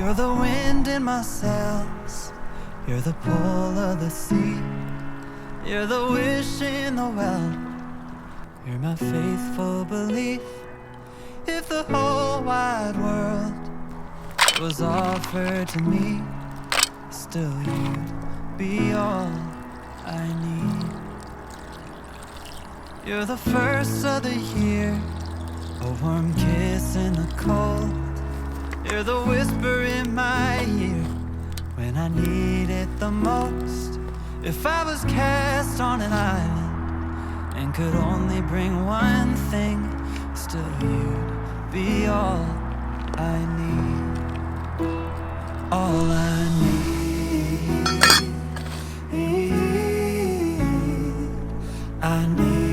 You're the wind in my sails, you're the pull of the sea, you're the wish in the well, you're my faithful belief. If the whole wide world was offered to me, still you'd be all I need. You're the first of the year, a warm kiss in the cold. You're the whisper in my ear when I need it the most. If I was cast on an island and could only bring one thing, still you'd be all I need. All I need. I need.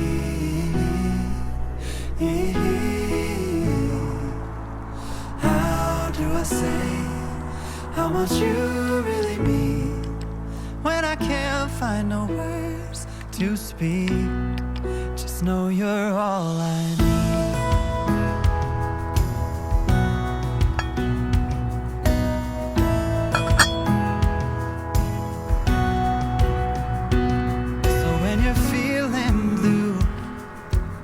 How do I say how much you really mean when I can't find no words to speak? Just know you're all I need.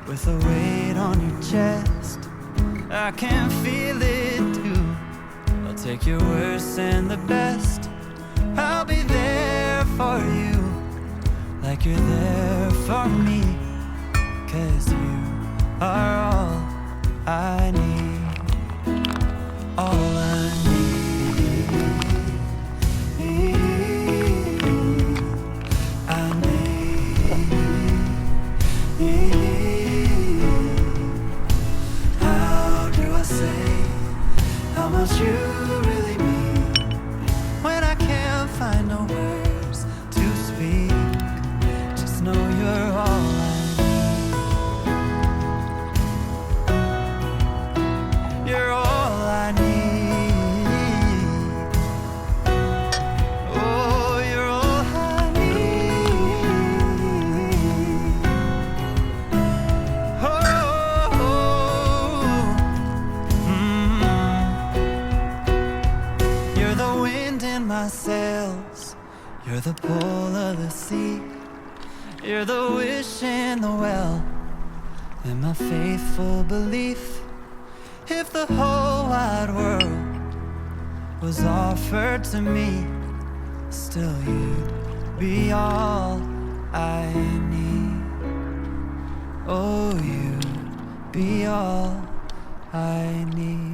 With a weight on your chest, I can feel it too. I'll take your worst and the best. I'll be there for you, like you're there for me. 'Cause you are all I need. All I need. I need. How much you really mean when I can't find no words to speak. Just know you're all I need. You're all I need. Oh, you're all I need. Oh. My sails, you're the pull of the sea, you're the wish in the well, and my faithful belief. If the whole wide world was offered to me, still you'd be all I need. Oh, you'd be all I need.